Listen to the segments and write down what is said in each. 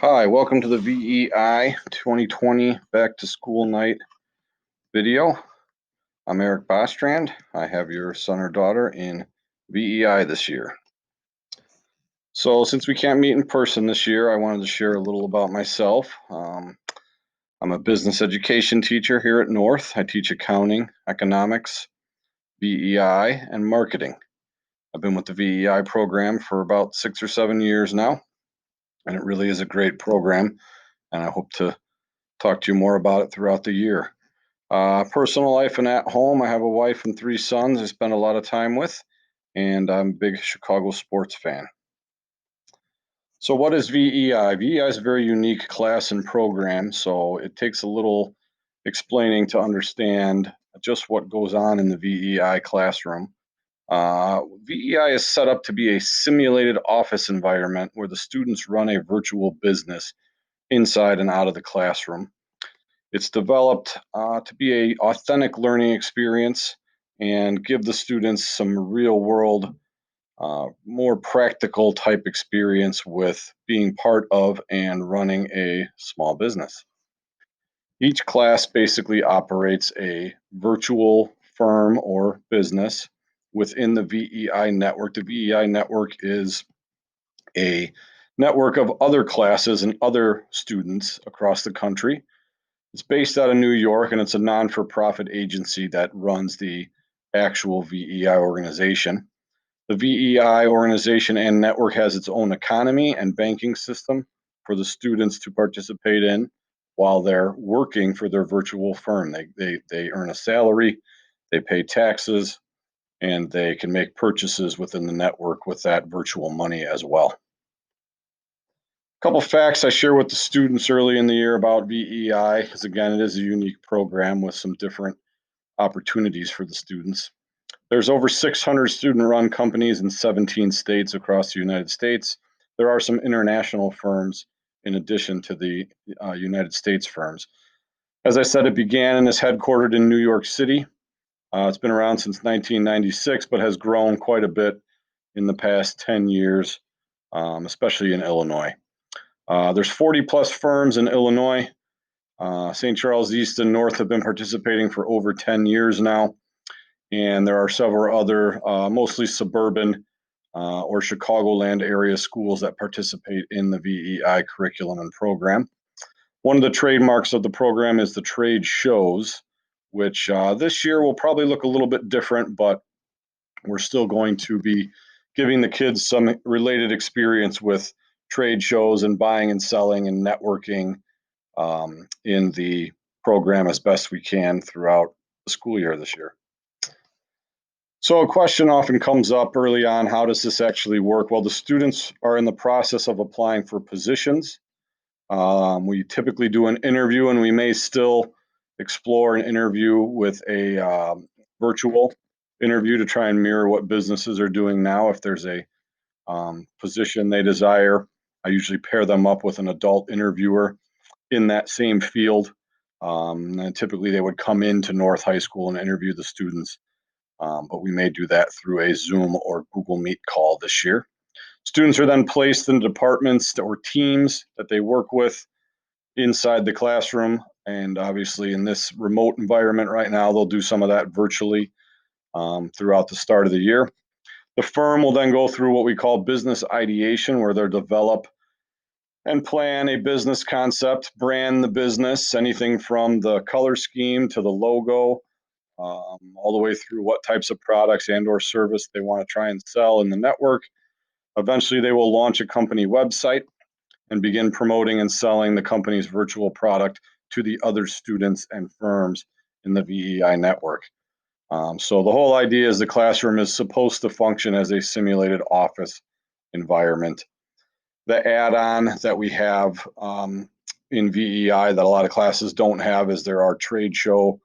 Hi, welcome to the VEI 2020 Back to School Night video. I'm Eric Bostrand. I have your son or daughter in VEI this year. So since we can't meet in person this year, I wanted to share a little about myself. I'm a business education teacher here at North. I teach accounting, economics, VEI, and marketing. I've been with the VEI program for about 6 or 7 years now, and it really is a great program, and I hope to talk to you more about it throughout the year. Personal life and at home, I have a wife and 3 sons I spend a lot of time with, and I'm a big Chicago sports fan. So what is VEI? VEI is a very unique class and program, so it takes a little explaining to understand just what goes on in the VEI classroom. VEI is set up to be a simulated office environment where the students run a virtual business inside and out of the classroom. It's developed to be a authentic learning experience and give the students some real world, more practical type experience with being part of and running a small business. Each class basically operates a virtual firm or business within the VEI network. The VEI network is a network of other classes and other students across the country. It's based out of New York, and it's a non-for-profit agency that runs the actual VEI organization. The VEI organization and network has its own economy and banking system for the students to participate in while they're working for their virtual firm. They earn a salary, they pay taxes, and they can make purchases within the network with that virtual money as well. Couple facts I share with the students early in the year about VEI, because again, it is a unique program with some different opportunities for the students. There's over 600 student-run companies in 17 states across the United States. There are some international firms in addition to the United States firms. As I said, it began and is headquartered in New York City. It's been around since 1996, but has grown quite a bit in the past 10 years, especially in Illinois. There's 40 plus firms in Illinois. St. Charles East and North have been participating for over 10 years now. And there are several other, mostly suburban or Chicagoland area schools that participate in the VEI curriculum and program. One of the trademarks of the program is the trade shows, which this year will probably look a little bit different, but we're still going to be giving the kids some related experience with trade shows and buying and selling and networking in the program as best we can throughout the school year this year. So a question often comes up early on, how does this actually work? Well, the students are in the process of applying for positions. We typically do an interview, and we may still explore an interview with a virtual interview to try and mirror what businesses are doing now. If there's a position they desire, I usually pair them up with an adult interviewer in that same field. And typically they would come into North High School and interview the students, but we may do that through a Zoom or Google Meet call this year. Students are then placed in departments or teams that they work with inside the classroom. And obviously in this remote environment right now, they'll do some of that virtually throughout the start of the year. The firm will then go through what we call business ideation, where they'll develop and plan a business concept, brand the business, anything from the color scheme to the logo, all the way through what types of products and or service they want to try and sell in the network. Eventually, they will launch a company website and begin promoting and selling the company's virtual product to the other students and firms in the VEI network. So the whole idea is the classroom is supposed to function as a simulated office environment. The add-on that we have in VEI that a lot of classes don't have is there are trade show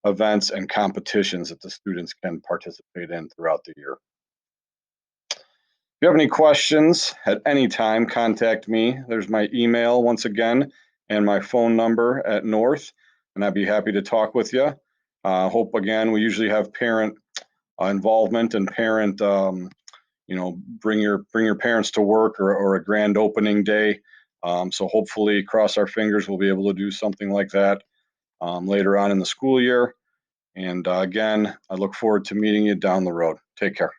events and competitions that the students can participate in throughout the year. If you have any questions at any time, contact me. There's my email once again and my phone number at North, and I'd be happy to talk with you. Hope again, we usually have parent involvement and parent, bring your parents to work or a grand opening day. So hopefully, cross our fingers, we'll be able to do something like that later on in the school year. And again, I look forward to meeting you down the road. Take care.